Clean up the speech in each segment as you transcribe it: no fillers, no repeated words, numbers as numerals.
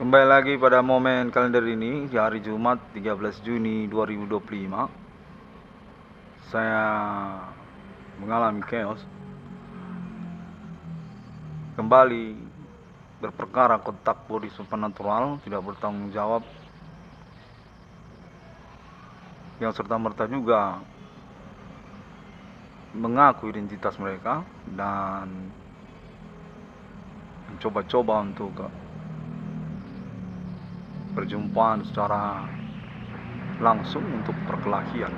Kembali lagi pada momen kalender ini di hari Jumat 13 Juni 2025. Saya mengalami chaos. Kembali berperkara kontak body supernatural tidak bertanggung jawab, yang serta-merta juga mengaku identitas mereka dan mencoba-coba untuk perjumpaan secara langsung untuk perkelahian.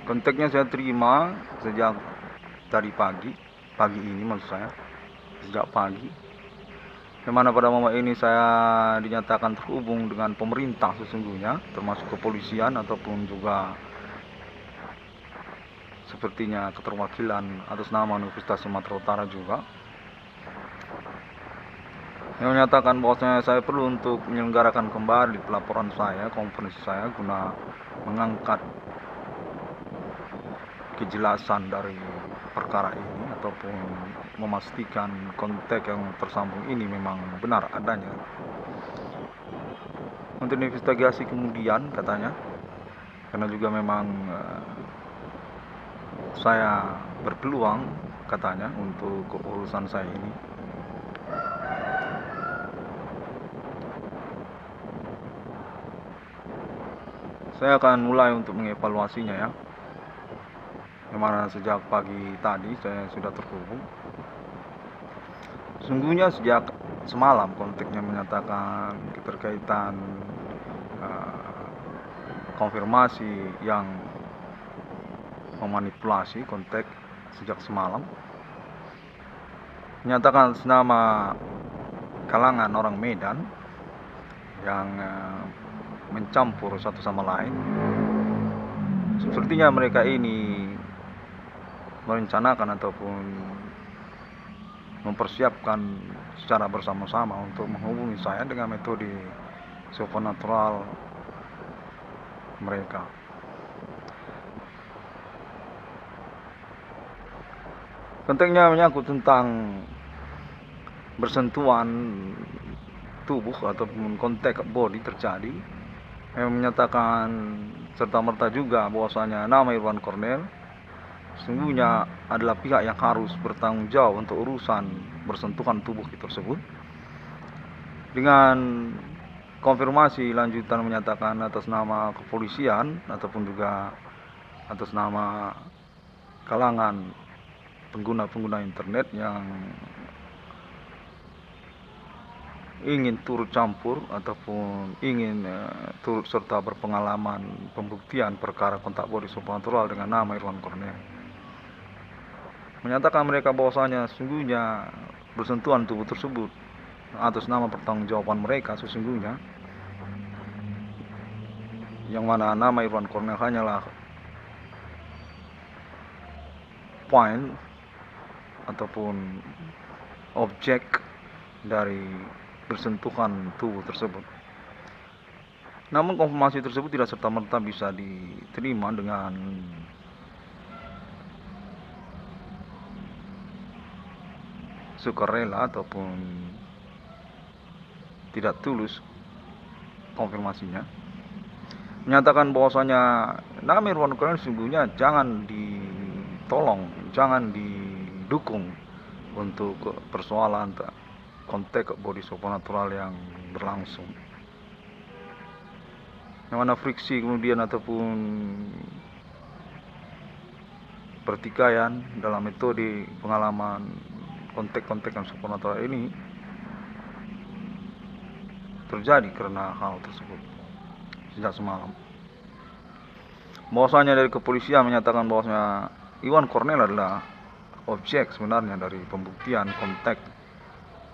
Kontaknya saya terima sejak tadi pagi ini maksud saya, sejak pagi, di mana pada momen ini saya dinyatakan terhubung dengan pemerintah sesungguhnya, termasuk kepolisian ataupun juga sepertinya keterwakilan atas nama Universitas Sumatera Utara juga, yang menyatakan bahwasanya saya perlu untuk menyelenggarakan kembali pelaporan saya, konferensi saya, guna mengangkat kejelasan dari perkara ini ataupun memastikan kontak yang tersambung ini memang benar adanya. Untuk investigasi kemudian katanya, karena juga memang saya berpeluang katanya untuk urusan saya ini. Saya akan mulai untuk mengevaluasinya ya, dimana sejak pagi tadi saya sudah terhubung. Sungguhnya sejak semalam kontaknya menyatakan keterkaitan konfirmasi yang memanipulasi kontak sejak semalam, menyatakan senama kalangan orang Medan yang mencampur satu sama lain. Sepertinya mereka ini merencanakan ataupun mempersiapkan secara bersama-sama untuk menghubungi saya dengan metode supernatural mereka. Konteksnya menyangkut tentang bersentuhan tubuh ataupun kontak body terjadi, yang menyatakan serta-merta juga bahwasanya nama Irwan Cornel sesungguhnya adalah pihak yang harus bertanggung jawab untuk urusan bersentuhan tubuh tersebut. Dengan konfirmasi lanjutan menyatakan atas nama kepolisian ataupun juga atas nama kalangan pengguna-pengguna internet yang ingin turut campur ataupun ingin turut serta berpengalaman pembuktian perkara kontak body supernatural dengan nama Irwan Cornel, menyatakan mereka bahwasanya sesungguhnya bersentuhan tubuh tersebut atas nama pertanggungjawaban mereka sesungguhnya, yang mana nama Irwan Cornel hanyalah point ataupun objek dari bersentuhan tubuh tersebut. Namun konfirmasi tersebut tidak serta-merta bisa diterima dengan sukarela ataupun tidak tulus konfirmasinya. Menyatakan bahwasanya nama Irwan Cornel sesungguhnya jangan ditolong, jangan didukung untuk persoalan kontak body supernatural yang berlangsung, yang mana friksi kemudian ataupun pertikaian dalam metode pengalaman kontak-kontak yang supernatural ini terjadi karena hal tersebut sejak semalam. Bahwasanya dari kepolisian menyatakan bahwasanya Irwan Cornel adalah objek sebenarnya dari pembuktian kontak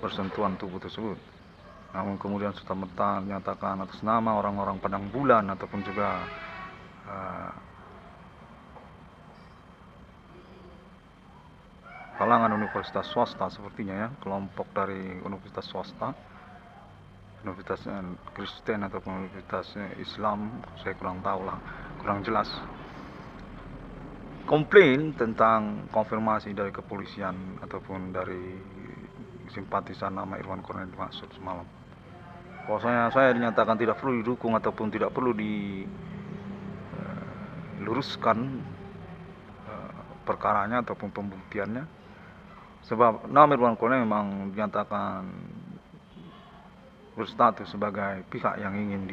bersentuhan tubuh tersebut. Namun kemudian serta-merta menyatakan atas nama orang-orang Padang Bulan ataupun juga kalangan universitas swasta sepertinya ya, kelompok dari universitas swasta, universitas Kristen ataupun universitas Islam, saya kurang tahu lah, kurang jelas, komplain tentang konfirmasi dari kepolisian ataupun dari simpatisan nama Irwan Cornel dimaksud semalam. Bahwasanya saya dinyatakan tidak perlu didukung ataupun tidak perlu diluruskan perkaranya ataupun pembuktiannya, sebab nama Irwan Cornel memang dinyatakan berstatus sebagai pihak yang ingin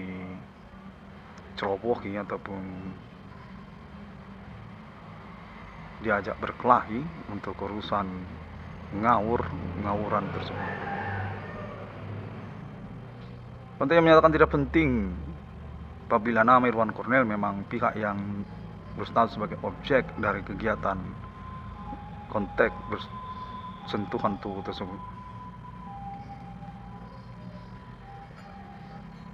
dicerobohi ataupun diajak berkelahi untuk urusan ngawuran tersebut. Konteks yang menyatakan tidak penting apabila nama Irwan Cornel memang pihak yang berstatus sebagai objek dari kegiatan konteks bersentuhan tubuh tersebut.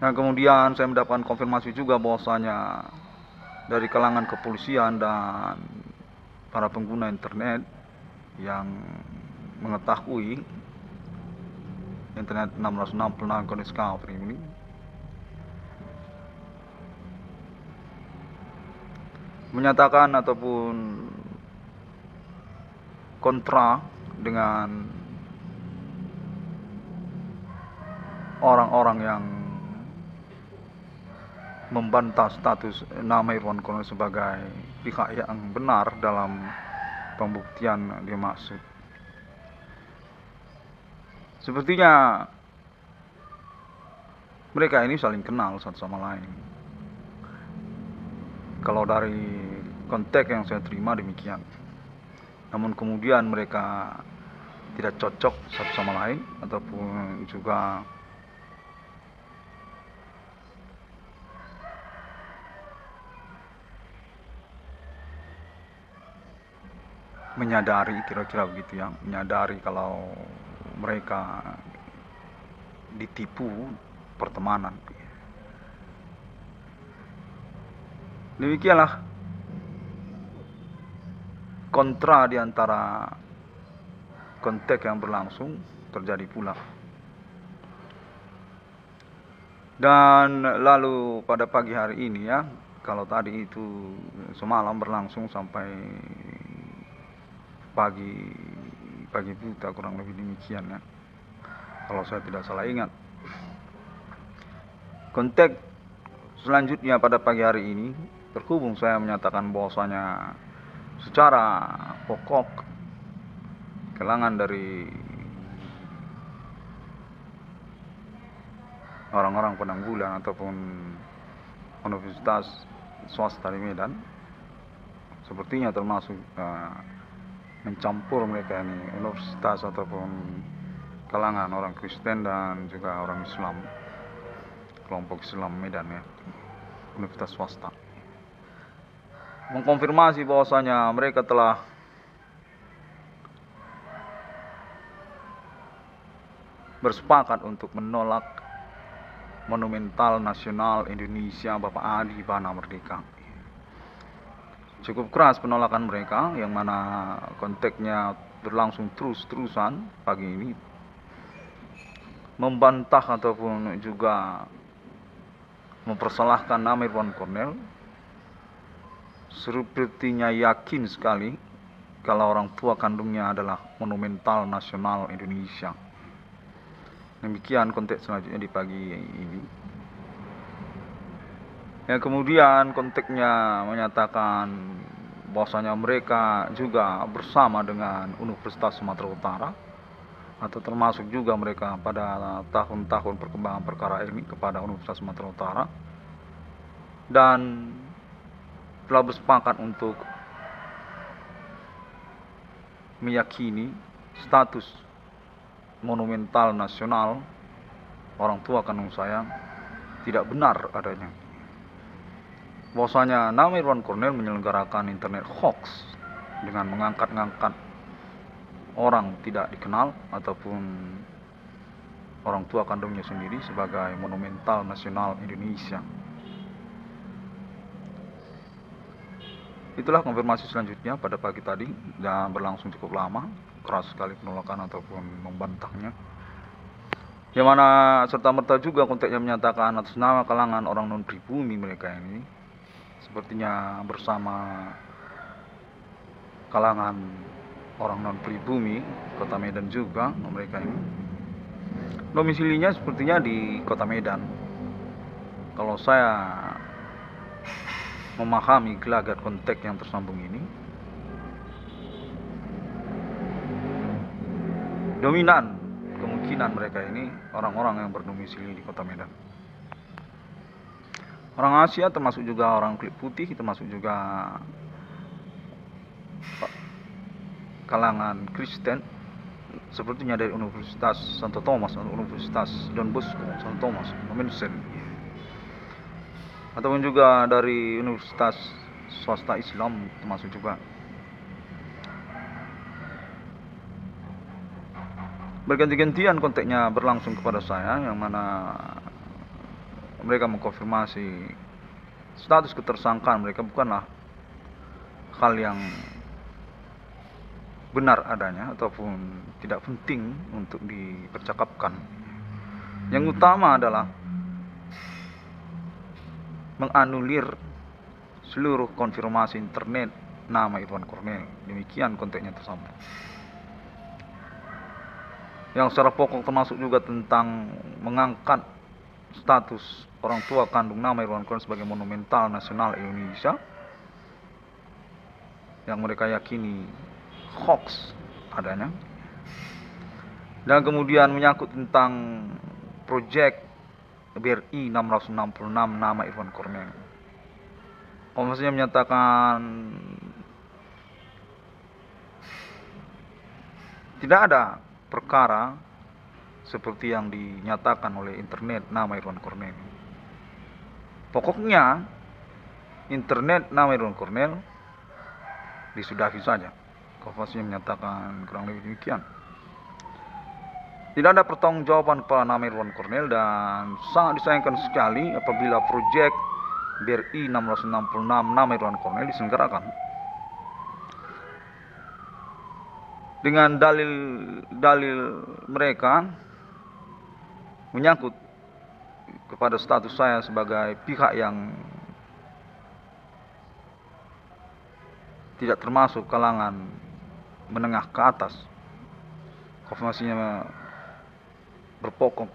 Nah, kemudian saya mendapatkan konfirmasi juga bahwasanya dari kalangan kepolisian dan para pengguna internet yang mengetahui internet 666 kode discovery ini, menyatakan ataupun kontra dengan orang-orang yang membantah status nama Irwan Cornel sebagai pihak yang benar dalam pembuktian dimaksud. Sepertinya mereka ini saling kenal satu sama lain. Kalau dari konteks yang saya terima demikian. Namun kemudian mereka tidak cocok satu sama lain ataupun juga menyadari, kira-kira begitu ya, menyadari kalau mereka ditipu pertemanan. Demikianlah kontra di antara konteks yang berlangsung terjadi pula. Dan lalu pada pagi hari ini ya, kalau tadi itu semalam berlangsung sampai pagi buta, kurang lebih demikian ya, kalau saya tidak salah ingat. Konteks selanjutnya pada pagi hari ini, terhubung saya menyatakan bahwasanya secara pokok kalangan dari orang-orang Padang Bulan ataupun universitas swasta di Medan sepertinya termasuk mencampur mereka ini, universitas ataupun kalangan orang Kristen dan juga orang Islam, kelompok Islam Medan ya, universitas swasta, mengkonfirmasi bahwasanya mereka telah bersepakat untuk menolak Monumental Nasional Indonesia Bapak Adi Bana Merdeka. Cukup keras penolakan mereka, yang mana konteksnya berlangsung terus-terusan pagi ini, membantah ataupun juga mempersalahkan nama Irwan Cornel, sepertinya yakin sekali kalau orang tua kandungnya adalah Monumental Nasional Indonesia. Demikian konteks selanjutnya di pagi ini. Yang kemudian konteksnya menyatakan bahwasanya mereka juga bersama dengan Universitas Sumatera Utara, atau termasuk juga mereka pada tahun-tahun perkembangan perkara ini kepada Universitas Sumatera Utara, dan telah bersepakat untuk meyakini status monumental nasional orang tua kandung saya tidak benar adanya. Bahwasanya nama Irwan Cornel menyelenggarakan internet hoax dengan mengangkat-ngangkat orang tidak dikenal ataupun orang tua kandungnya sendiri sebagai Monumental Nasional Indonesia. Itulah konfirmasi selanjutnya pada pagi tadi, dan berlangsung cukup lama, keras sekali penolakan ataupun membantahnya. Yang mana serta-merta juga konteksnya menyatakan atas nama kalangan orang non-pribumi mereka ini sepertinya bersama kalangan orang non pribumi, Kota Medan juga mereka ini. Domisilinya sepertinya di Kota Medan. Kalau saya memahami gelagat konteks yang tersambung ini, dominan kemungkinan mereka ini orang-orang yang berdomisili di Kota Medan. Orang Asia, termasuk juga orang kulit putih, termasuk juga kalangan Kristen, sepertinya dari Universitas Santo Thomas atau Universitas Don Bosco Santo Thomas, Mensen, ataupun juga dari Universitas swasta Islam termasuk juga. Berganti-gantian kontaknya berlangsung kepada saya, yang mana mereka mengkonfirmasi status ketersangkaan mereka bukanlah hal yang benar adanya ataupun tidak penting untuk dipercakapkan. Yang utama adalah menganulir seluruh konfirmasi internet nama Irwan Cornel. Demikian konteksnya tersambung. Yang secara pokok termasuk juga tentang mengangkat status orang tua kandung nama Irwan Cornel sebagai monumental nasional Indonesia, yang mereka yakini hoax adanya. Dan kemudian menyangkut tentang proyek BRI 666 nama Irwan Cornel. Komisinya menyatakan tidak ada perkara seperti yang dinyatakan oleh internet nama Irwan Cornel. Pokoknya internet nama Irwan Cornel disudahi saja. Komisinya menyatakan kurang lebih demikian. Tidak ada pertanggungjawaban kepada nama Irwan Cornel, dan sangat disayangkan sekali apabila proyek BRI 666 nama Irwan Cornel diselenggarakan dengan dalil mereka menyangkut kepada status saya sebagai pihak yang tidak termasuk kalangan menengah ke atas. Konfirmasinya berpokok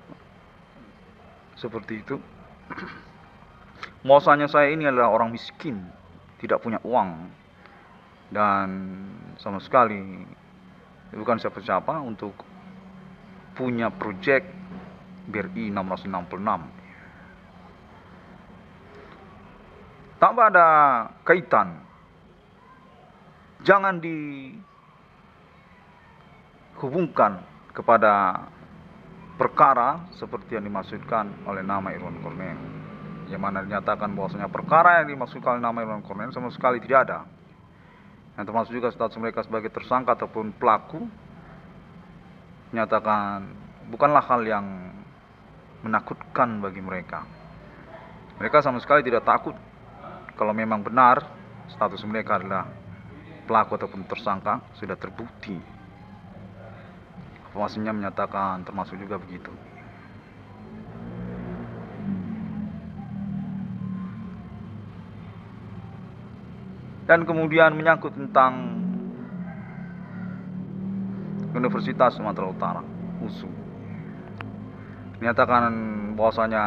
seperti itu. Bahwasanya saya ini adalah orang miskin, tidak punya uang, dan sama sekali bukan siapa-siapa untuk punya proyek BRI 666. Tanpa ada kaitan, jangan dihubungkan kepada perkara seperti yang dimaksudkan oleh nama Irwan Cornel, yang mana dinyatakan bahwasanya perkara yang dimaksudkan oleh nama Irwan Cornel sama sekali tidak ada. Yang termasuk juga status mereka sebagai tersangka ataupun pelaku, menyatakan bukanlah hal yang menakutkan bagi mereka. Mereka sama sekali tidak takut kalau memang benar status mereka adalah pelaku ataupun tersangka sudah terbukti. Informasinya menyatakan termasuk juga begitu. Dan kemudian menyangkut tentang Universitas Sumatera Utara, USU. Menyatakan bahwasanya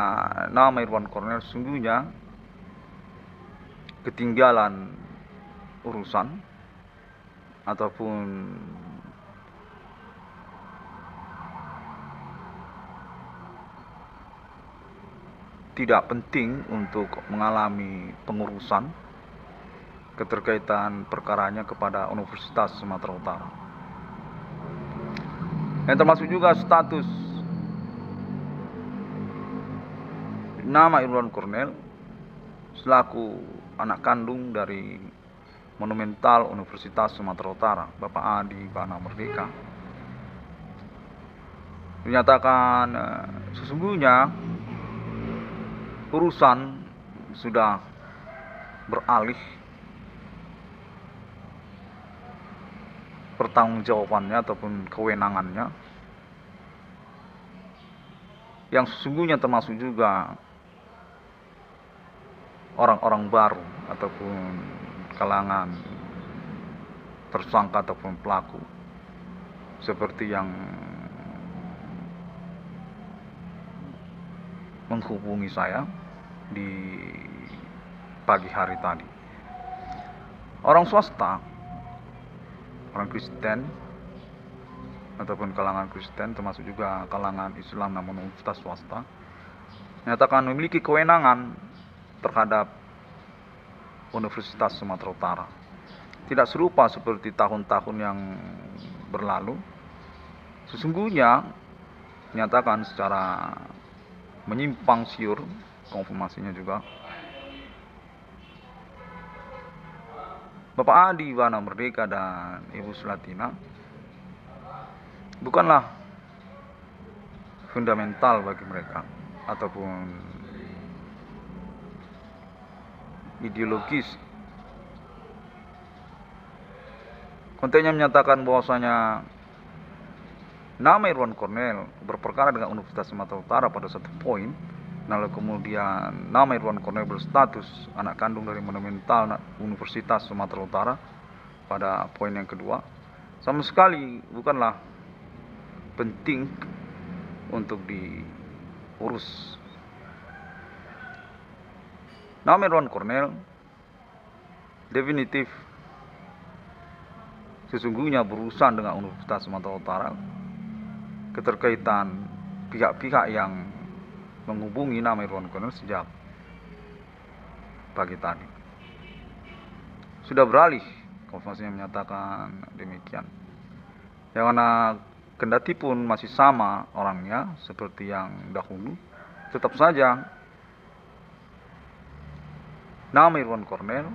nama Irwan Cornel sesungguhnya ketinggalan urusan ataupun tidak penting untuk mengalami pengurusan keterkaitan perkaranya kepada Universitas Sumatera Utara. Yang termasuk juga status nama Irwan Cornel selaku anak kandung dari monumental Universitas Sumatera Utara, Bapak Adi Bana Merdeka. Dinyatakan sesungguhnya urusan sudah beralih pertanggungjawabannya ataupun kewenangannya, yang sesungguhnya termasuk juga orang-orang baru ataupun kalangan tersangka ataupun pelaku seperti yang menghubungi saya di pagi hari tadi. Orang swasta, orang Kristen ataupun kalangan Kristen, termasuk juga kalangan Islam namun universitas swasta, menyatakan memiliki kewenangan terhadap Universitas Sumatera Utara. Tidak serupa seperti tahun-tahun yang berlalu. Sesungguhnya menyatakan secara menyimpang siur, konfirmasinya juga, Bapak Adi Wana Merdeka dan Ibu Sulatina bukanlah fundamental bagi mereka ataupun ideologis. Kontennya menyatakan bahwasanya nama Irwan Cornel berperkara dengan Universitas Sumatera Utara pada satu poin, lalu kemudian nama Irwan Cornel berstatus anak kandung dari monumental Universitas Sumatera Utara pada poin yang kedua, sama sekali bukanlah penting untuk diurus. Nama Irwan Cornel definitif sesungguhnya berurusan dengan Universitas Sumatera Utara, keterkaitan pihak-pihak yang menghubungi nama Irwan Cornel sejak pagi tadi. Sudah beralih, konfirmasinya menyatakan demikian. Yang mana kendati pun masih sama orangnya seperti yang dahulu, tetap saja nama Irwan Cornel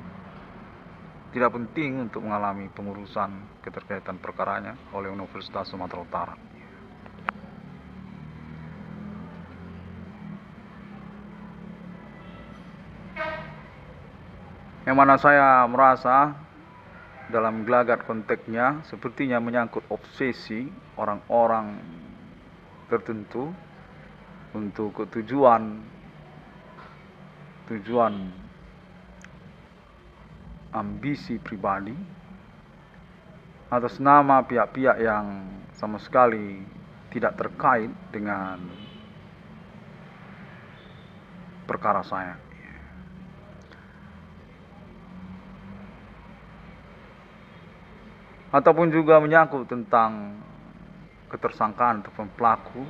tidak penting untuk mengalami pengurusan keterkaitan perkaranya oleh Universitas Sumatera Utara. Yang mana saya merasa dalam gelagat konteksnya sepertinya menyangkut obsesi orang-orang tertentu untuk tujuan ambisi pribadi atas nama pihak-pihak yang sama sekali tidak terkait dengan perkara saya. Ataupun juga menyangkut tentang ketersangkaan ataupun pelaku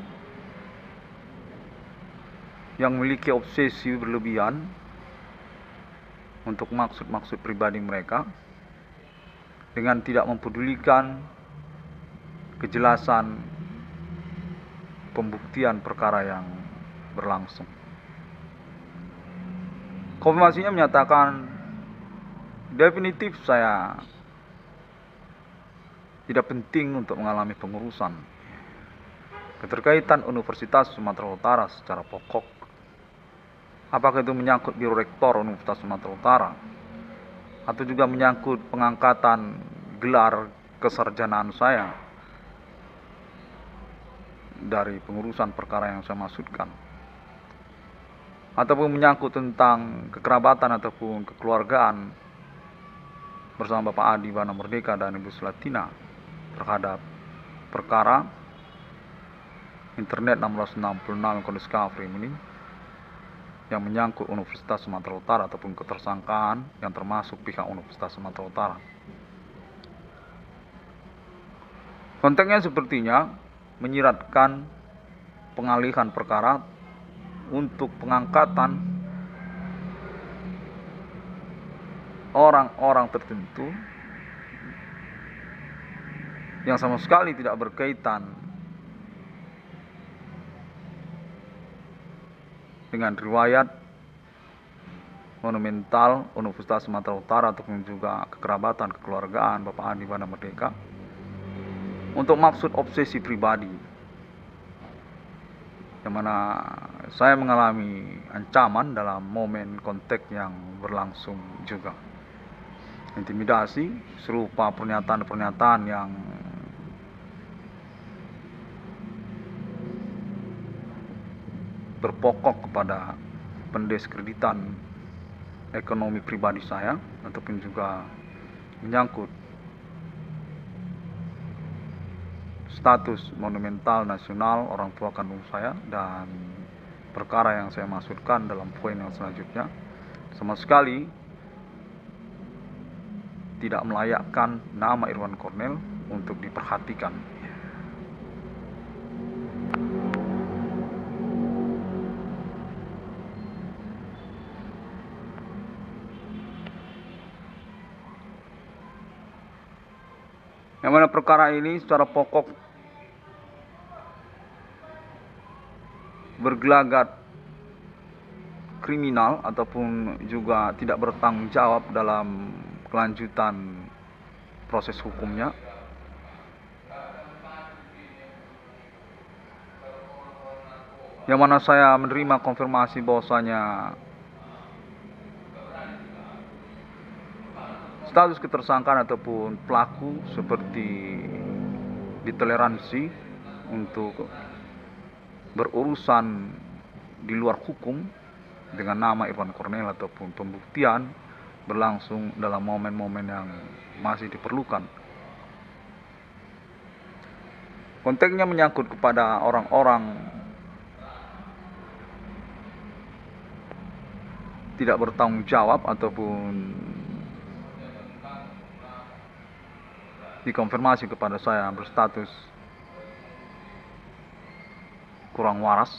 yang memiliki obsesi berlebihan untuk maksud-maksud pribadi mereka dengan tidak mempedulikan kejelasan pembuktian perkara yang berlangsung. Konfirmasinya menyatakan definitif saya tidak penting untuk mengalami pengurusan keterkaitan Universitas Sumatera Utara secara pokok. Apakah itu menyangkut Biro Rektor Universitas Sumatera Utara atau juga menyangkut pengangkatan gelar kesarjanaan saya dari pengurusan perkara yang saya maksudkan, ataupun menyangkut tentang kekerabatan ataupun kekeluargaan bersama Bapak Adi Wana Merdeka dan Ibu Sulatina terhadap perkara Internet 1666 Kondiscovery ini yang menyangkut Universitas Sumatera Utara ataupun ketersangkaan yang termasuk pihak Universitas Sumatera Utara. Konteksnya sepertinya menyiratkan pengalihan perkara untuk pengangkatan orang-orang tertentu yang sama sekali tidak berkaitan dengan riwayat monumental Universitas Sumatera Utara ataupun juga kekerabatan kekeluargaan Bapak Adi Wana Merdeka untuk maksud obsesi pribadi, yang mana saya mengalami ancaman dalam momen konteks yang berlangsung juga. Intimidasi serupa pernyataan-pernyataan yang berpokok kepada pendiskreditan ekonomi pribadi saya ataupun juga menyangkut status monumental nasional orang tua kandung saya, dan perkara yang saya maksudkan dalam poin yang selanjutnya sama sekali tidak melayakkan nama Irwan Cornel untuk diperhatikan. Yang mana perkara ini secara pokok bergelagat kriminal ataupun juga tidak bertanggung jawab dalam kelanjutan proses hukumnya. Yang mana saya menerima konfirmasi bahwasanya status ketersangkaan ataupun pelaku seperti ditoleransi untuk berurusan di luar hukum dengan nama Irwan Cornel, ataupun pembuktian berlangsung dalam momen-momen yang masih diperlukan. Konteksnya menyangkut kepada orang-orang tidak bertanggung jawab ataupun dikonfirmasi kepada saya berstatus kurang waras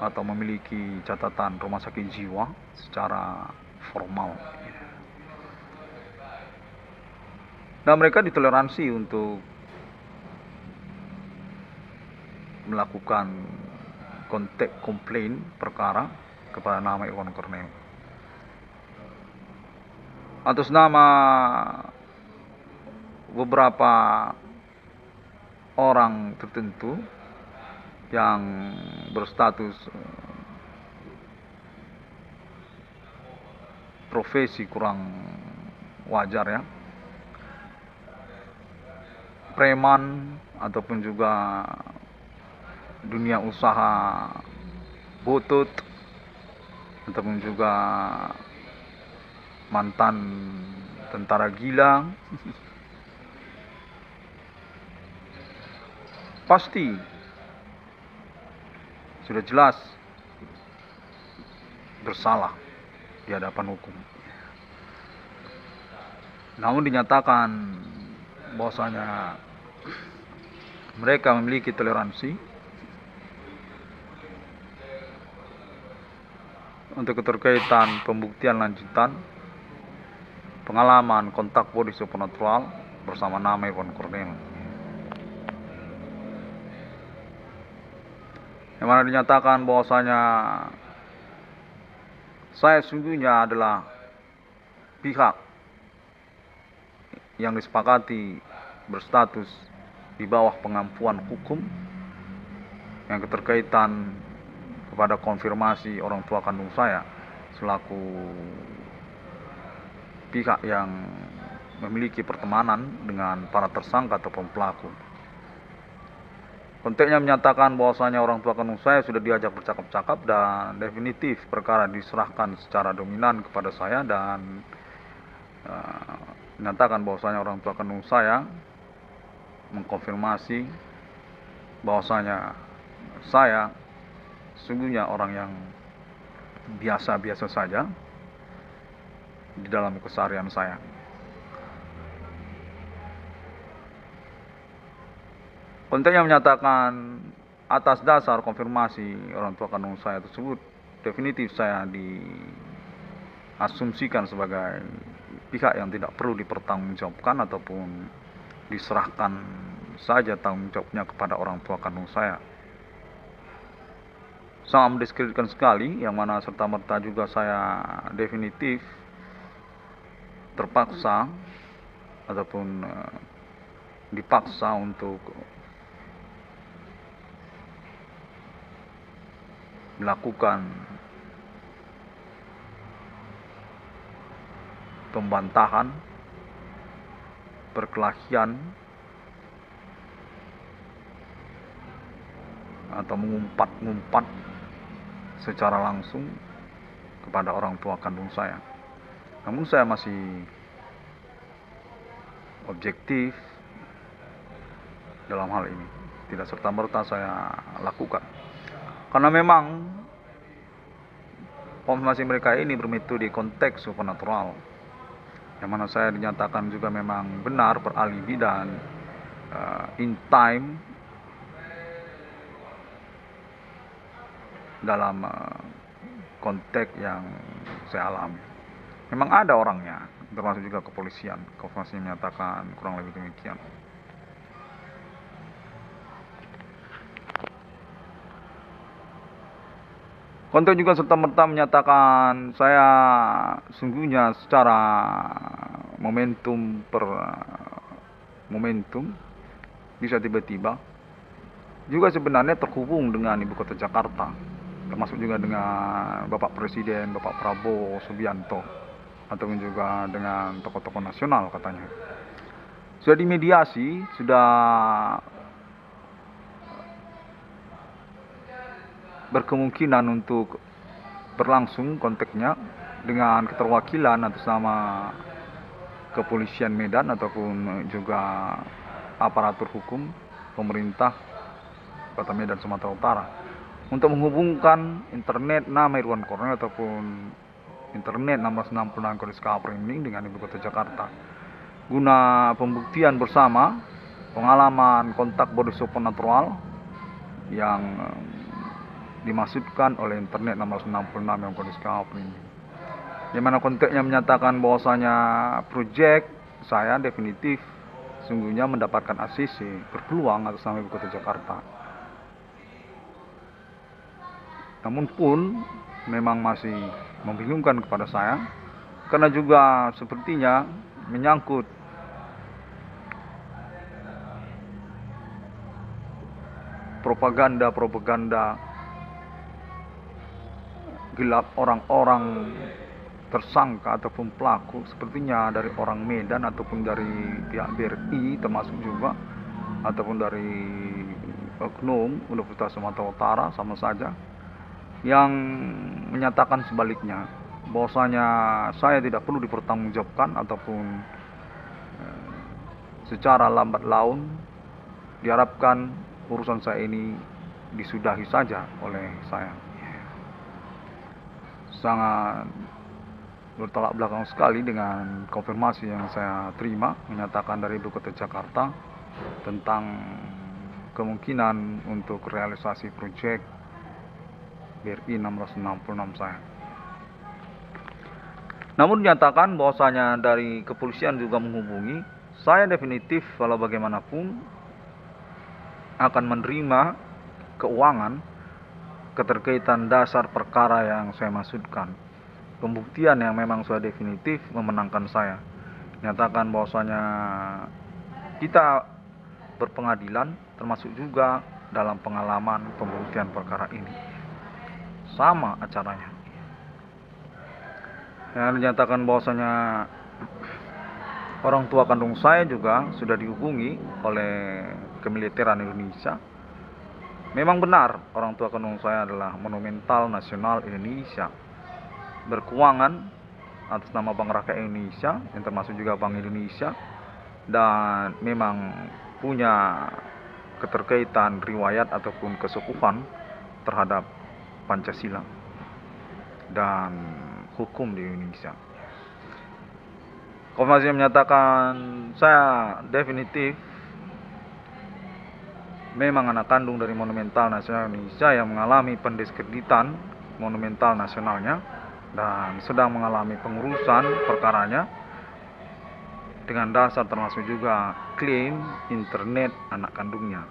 atau memiliki catatan rumah sakit jiwa secara formal. Dan mereka ditoleransi untuk melakukan kontak komplain perkara kepada nama Irwan Cornel atas nama beberapa orang tertentu yang berstatus profesi kurang wajar ya, preman ataupun juga dunia usaha butut ataupun juga mantan tentara gila. Pasti sudah jelas bersalah di hadapan hukum. Namun dinyatakan bahwasanya mereka memiliki toleransi untuk keterkaitan pembuktian lanjutan pengalaman kontak body supernatural bersama nama Irwan Cornel, yang mana dinyatakan bahwasanya saya sungguhnya adalah pihak yang disepakati berstatus di bawah pengampuan hukum yang keterkaitan kepada konfirmasi orang tua kandung saya selaku pihak yang memiliki pertemanan dengan para tersangka ataupun pelaku. Konteksnya menyatakan bahwasanya orang tua kandung saya sudah diajak bercakap-cakap dan definitif perkara diserahkan secara dominan kepada saya, dan menyatakan bahwasanya orang tua kandung saya mengkonfirmasi bahwasanya saya sesungguhnya orang yang biasa-biasa saja di dalam keseharian saya. Konteksnya menyatakan atas dasar konfirmasi orang tua kandung saya tersebut, definitif saya diasumsikan sebagai pihak yang tidak perlu dipertanggungjawabkan ataupun diserahkan saja tanggung jawabnya kepada orang tua kandung saya. Sangat mendiskreditkan sekali, yang mana serta-merta juga saya definitif terpaksa ataupun dipaksa untuk melakukan pembantahan, perkelahian, atau mengumpat-ngumpat secara langsung kepada orang tua kandung saya. Namun saya masih objektif dalam hal ini. Tidak serta-merta saya lakukan. Karena memang konfirmasi mereka ini bermetode konteks supernatural, yang mana saya dinyatakan juga memang benar beralibi dan in time dalam konteks yang saya alami. Memang ada orangnya, termasuk juga kepolisian. Konfirmasi menyatakan kurang lebih demikian. Konten juga serta-merta menyatakan saya sungguhnya secara momentum bisa tiba-tiba juga sebenarnya terhubung dengan ibu kota Jakarta, termasuk juga dengan Bapak Presiden, Bapak Prabowo Subianto, ataupun juga dengan tokoh-tokoh nasional katanya. Sudah dimediasi, sudah berkemungkinan untuk berlangsung konteksnya dengan keterwakilan atas nama kepolisian Medan ataupun juga aparatur hukum pemerintah Kota Medan Sumatera Utara untuk menghubungkan internet nama Irwan Cornel ataupun internet 1666 kode screening dengan ibu kota Jakarta guna pembuktian bersama pengalaman kontak body supernatural yang dimaksudkan oleh internet 1666 yang kode screening, di mana konteksnya menyatakan bahwasanya proyek saya definitif sungguhnya mendapatkan ACC berpeluang atas nama ibu kota Jakarta. Namun pun memang masih membingungkan kepada saya karena juga sepertinya menyangkut propaganda gelap orang-orang tersangka ataupun pelaku sepertinya dari orang Medan ataupun dari pihak BRI termasuk juga ataupun dari oknum Universitas Sumatera Utara sama saja yang menyatakan sebaliknya bahwasanya saya tidak perlu dipertanggungjawabkan ataupun secara lambat laun diharapkan urusan saya ini disudahi saja oleh saya. Sangat bertolak belakang sekali dengan konfirmasi yang saya terima menyatakan dari ibu kota Jakarta tentang kemungkinan untuk realisasi proyek BRI 1666 saya. Namun dinyatakan bahwasanya dari kepolisian juga menghubungi saya definitif walau bagaimanapun akan menerima keuangan keterkaitan dasar perkara yang saya maksudkan. Pembuktian yang memang sudah definitif memenangkan saya. Nyatakan bahwasanya kita berpengadilan termasuk juga dalam pengalaman pembuktian perkara ini. Sama acaranya. Yang dinyatakan bahwasanya orang tua kandung saya juga sudah dihubungi oleh kemiliteran Indonesia. Memang benar orang tua kandung saya adalah Monumental Nasional Indonesia, berkeuangan atas nama Bank Rakyat Indonesia yang termasuk juga Bank Indonesia, dan memang punya keterkaitan riwayat ataupun kesukupan terhadap Pancasila dan hukum di Indonesia. Konfirmasi menyatakan saya definitif memang anak kandung dari Monumental Nasional Indonesia yang mengalami pendiskreditan Monumental Nasionalnya dan sedang mengalami pengurusan perkaranya dengan dasar termasuk juga klaim internet anak kandungnya,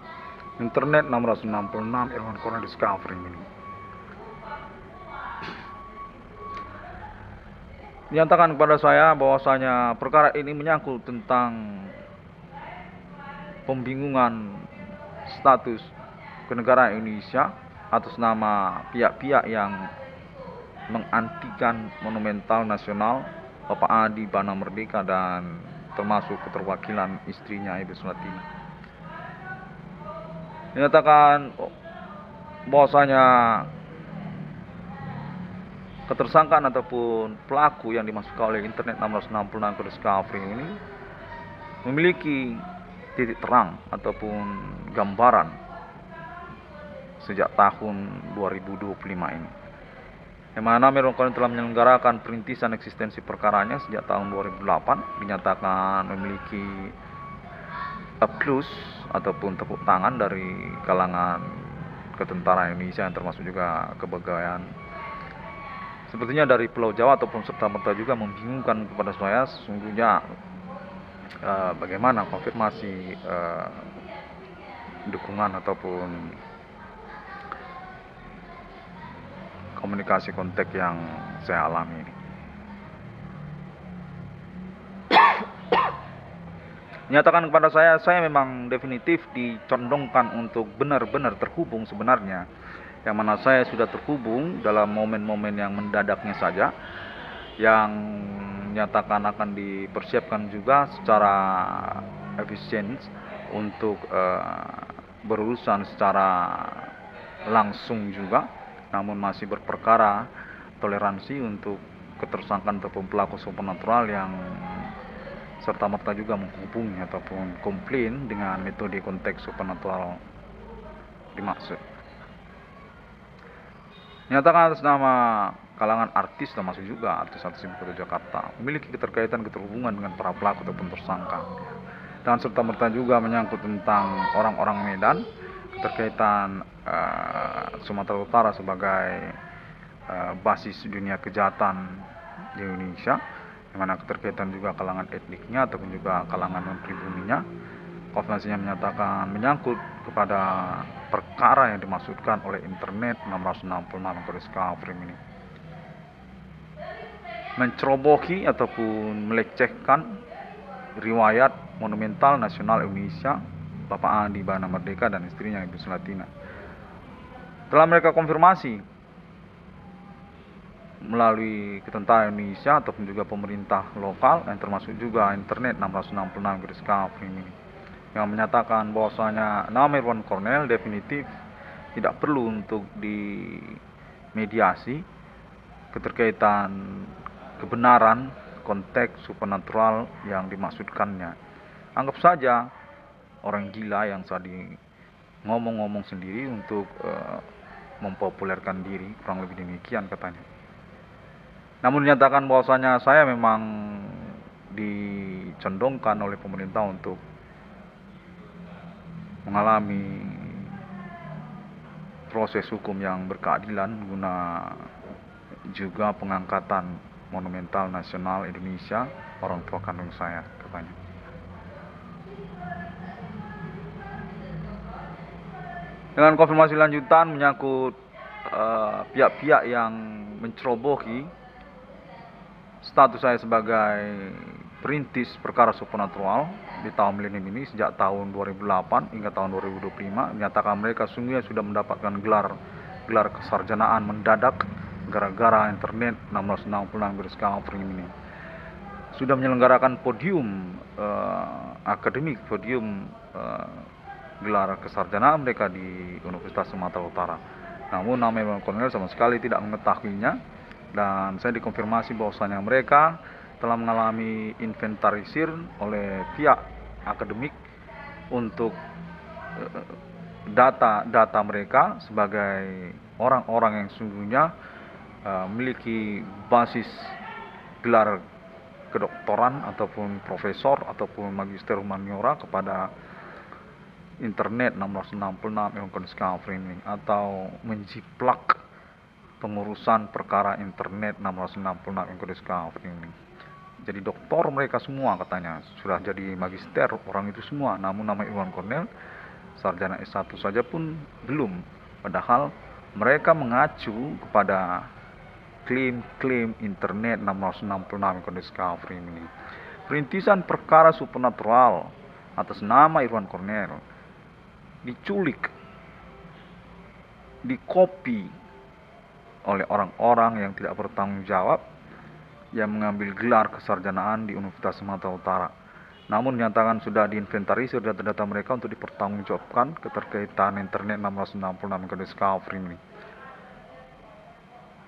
internet 666 Irwan Cornel Discovery ini. Dinyatakan kepada saya bahwasanya perkara ini menyangkut tentang pembingungan status kenegaraan Indonesia atas nama pihak-pihak yang mengantikan Monumental Nasional Bapak Adi Bana Merdeka dan termasuk keterwakilan istrinya Ibu Sulatini. Dinyatakan bahwasanya ketersangkaan ataupun pelaku yang dimasukkan oleh internet 666 kode Discovery ini memiliki titik terang ataupun gambaran sejak tahun 2025 ini, yang mana Irwan Cornell telah menyelenggarakan perintisan eksistensi perkaranya sejak tahun 2008, dinyatakan memiliki plus ataupun tepuk tangan dari kalangan ketentaraan Indonesia yang termasuk juga kepegawaian. Sepertinya dari Pulau Jawa ataupun serta-merta juga membingungkan kepada saya sesungguhnya bagaimana konfirmasi dukungan ataupun komunikasi kontak yang saya alami ini. Menyatakan kepada saya memang definitif dicondongkan untuk benar-benar terhubung sebenarnya, yang mana saya sudah terhubung dalam momen-momen yang mendadaknya saja, yang menyatakan akan dipersiapkan juga secara efisien untuk berurusan secara langsung juga, namun masih berperkara toleransi untuk ketersangkaan ataupun pelaku supernatural yang serta-merta juga menghubungi ataupun komplain dengan metode konteks supernatural dimaksud. Nyatakan atas nama kalangan artis termasuk juga artis-artis ibu kota Jakarta memiliki keterkaitan keterhubungan dengan para pelaku ataupun tersangka, dan serta-merta juga menyangkut tentang orang-orang Medan, keterkaitan Sumatera Utara sebagai basis dunia kejahatan di Indonesia, di mana keterkaitan juga kalangan etniknya ataupun juga kalangan non-pribuminya. Konfirmasinya menyatakan menyangkut kepada perkara yang dimaksudkan oleh internet 666 Kafrim ini, mencerobohi ataupun melecehkan riwayat monumental nasional Indonesia Bapak Andi Bana Merdeka dan istrinya Ibu Sulatina. Telah mereka konfirmasi melalui ketentaraan Indonesia ataupun juga pemerintah lokal yang termasuk juga internet 666 Kafrim ini, yang menyatakan bahwasanya nama Irwan Cornell definitif tidak perlu untuk dimediasi keterkaitan kebenaran konteks supernatural yang dimaksudkannya. Anggap saja orang gila yang tadi ngomong-ngomong sendiri untuk mempopulerkan diri, kurang lebih demikian katanya. Namun dinyatakan bahwasanya saya memang dicondongkan oleh pemerintah untuk mengalami proses hukum yang berkeadilan guna juga pengangkatan monumental nasional Indonesia orang tua kandung saya katanya. Dengan konfirmasi lanjutan menyangkut pihak-pihak yang mencerobohi status saya sebagai perintis perkara supernatural di tahun milenium ini sejak tahun 2008 hingga tahun 2025, menyatakan mereka sungguhnya sudah mendapatkan gelar kesarjanaan mendadak gara-gara internet 666 Kafrim ini sudah menyelenggarakan podium akademik, podium gelar kesarjanaan mereka di Universitas Sumatera Utara. Namun nama Irwan Cornell sama sekali tidak mengetahuinya, dan saya dikonfirmasi bahwasanya mereka telah mengalami inventarisir oleh pihak akademik untuk data mereka sebagai orang-orang yang sungguhnya memiliki basis gelar kedoktoran ataupun profesor ataupun magister humaniora kepada internet 666 Kafrim ini, atau menjiplak pengurusan perkara internet 666 Kafrim ini. Jadi doktor mereka semua katanya, sudah jadi magister orang itu semua, namun nama Irwan Cornell sarjana S1 saja pun belum. Padahal mereka mengacu kepada klaim internet 666 Kafrim ini. Perintisan perkara supernatural atas nama Irwan Cornell diculik, dikopi oleh orang-orang yang tidak bertanggung jawab yang mengambil gelar kesarjanaan di Universitas Sumatera Utara. Namun dinyatakan sudah diinventarisir data-data mereka untuk dipertanggungjawabkan keterkaitan internet 666 Kafrim ini.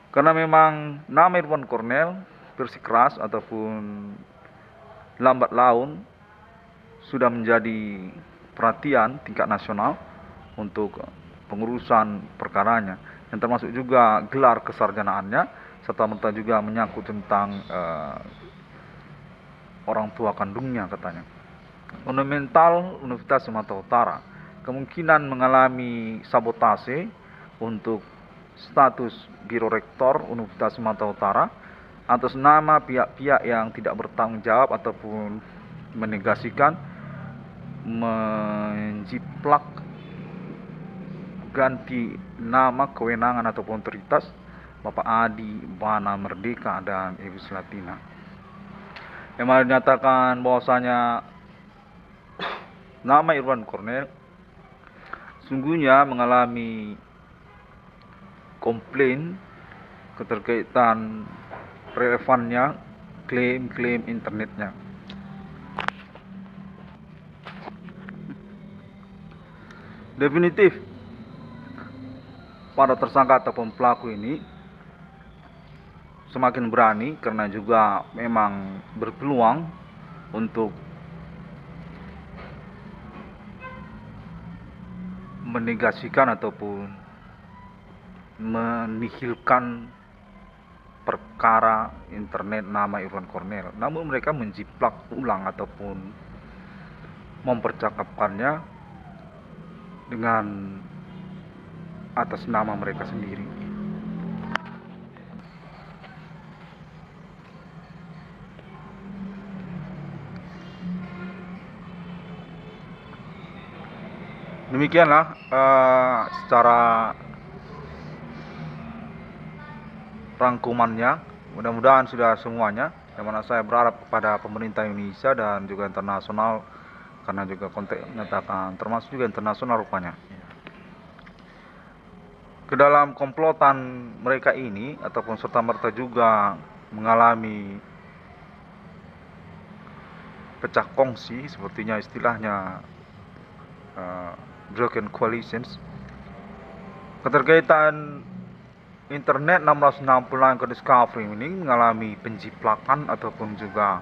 Karena memang nama Irwan Cornell bersikeras ataupun lambat laun sudah menjadi perhatian tingkat nasional untuk pengurusan perkaranya, yang termasuk juga gelar kesarjanaannya, serta merta juga menyangkut tentang orang tua kandungnya katanya. Monumental Universitas Sumatera Utara kemungkinan mengalami sabotase untuk status Biro Rektor Universitas Sumatera Utara atas nama pihak-pihak yang tidak bertanggung jawab ataupun menegasikan menjiplak ganti nama kewenangan ataupun otoritas Bapak Adi Bana Merdeka dan Ibu Slatina, yang menyatakan bahwasanya nama Irwan Cornel sungguhnya mengalami komplain keterkaitan relevannya klaim-klaim internetnya. Definitif para tersangka ataupun pelaku ini semakin berani karena juga memang berpeluang untuk menegasikan ataupun menihilkan perkara internet nama Irwan Cornel. Namun mereka menjiplak ulang ataupun mempercakapkannya dengan atas nama mereka sendiri. Demikianlah secara rangkumannya. Mudah-mudahan sudah semuanya, yang mana saya berharap kepada pemerintah Indonesia dan juga internasional, karena juga konteks menyatakan termasuk juga internasional rupanya, ke dalam komplotan mereka ini ataupun serta-merta juga mengalami pecah kongsi, sepertinya istilahnya broken coalitions. Keterkaitan internet 666 ke Discovery ini mengalami penjiplakan ataupun juga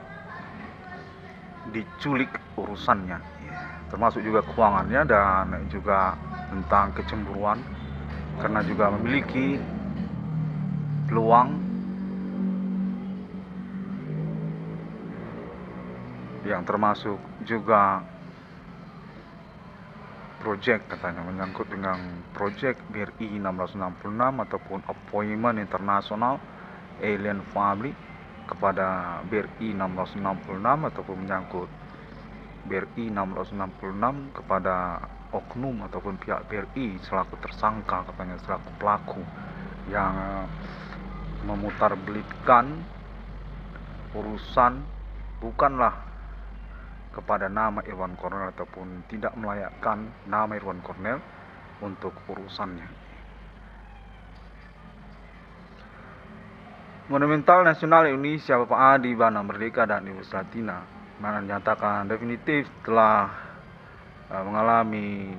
diculik urusannya, termasuk juga keuangannya dan juga tentang kecemburuan, karena juga memiliki peluang yang termasuk juga project, katanya menyangkut dengan project BRI 1666 ataupun appointment internasional alien family kepada BRI 1666 ataupun menyangkut BRI 1666 kepada oknum ataupun pihak BRI selaku tersangka, katanya selaku pelaku yang memutarbelitkan urusan bukanlah kepada nama Irwan Cornel ataupun tidak melayakkan nama Irwan Cornel untuk urusannya. Monumental Nasional Indonesia Bapak Adi Bana Merdeka dan Ibu Slatina menyatakan definitif telah mengalami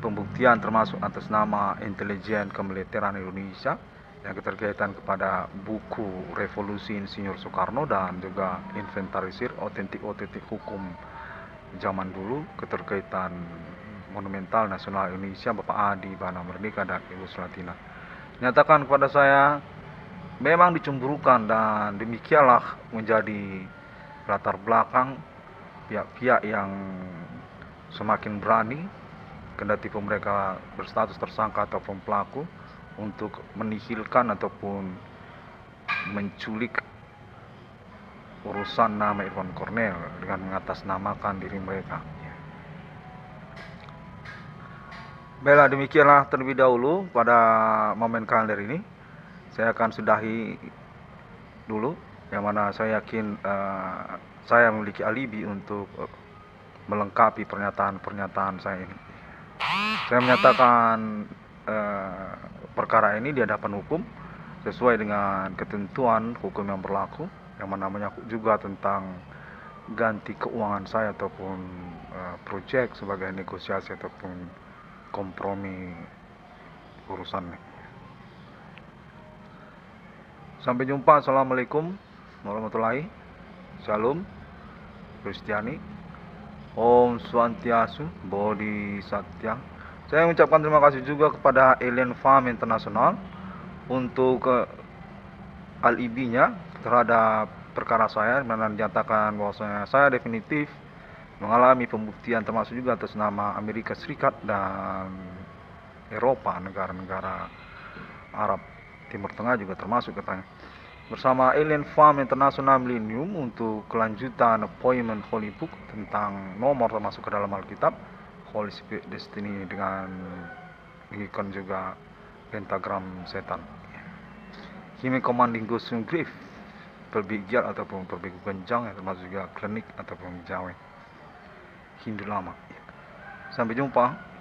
pembuktian termasuk atas nama intelijen kemiliteran Indonesia yang keterkaitan kepada buku Revolusi Insinyur Soekarno dan juga inventarisir otentik hukum zaman dulu keterkaitan Monumental Nasional Indonesia Bapak Adi Bana Merdeka dan Ibu Slatina. Nyatakan kepada saya memang dicemburukan, dan demikianlah menjadi latar belakang pihak-pihak yang semakin berani kendati mereka berstatus tersangka ataupun pelaku untuk menihilkan ataupun menculik urusan nama Irwan Cornel dengan mengatasnamakan diri mereka. Baiklah, demikianlah terlebih dahulu pada momen kalender ini. Saya akan sudahi dulu, yang mana saya yakin saya memiliki alibi untuk melengkapi pernyataan-pernyataan saya ini. Saya menyatakan perkara ini di hadapan hukum sesuai dengan ketentuan hukum yang berlaku, yang mana menyangkut juga tentang ganti keuangan saya ataupun proyek sebagai negosiasi ataupun kompromi urusannya. Sampai jumpa. Assalamualaikum warahmatullahi wabarakatuh. Shalom. Kristiani. Om Swastiastu, Bodhisattva. Saya mengucapkan terima kasih juga kepada Alien Farm International untuk alibinya terhadap perkara saya, mana dinyatakan bahwasanya saya definitif mengalami pembuktian, termasuk juga atas nama Amerika Serikat dan Eropa, negara-negara Arab Timur Tengah juga termasuk katanya, bersama Alien Farm International Millennium untuk kelanjutan appointment Holy Book tentang nomor termasuk ke dalam Alkitab, Holy Spirit Destiny dengan ikon juga pentagram setan. Kimi commanding Ghost Grief, perbijal ataupun perbigu kencang, termasuk juga klinik ataupun jawe Hindu lama. Sampai jumpa.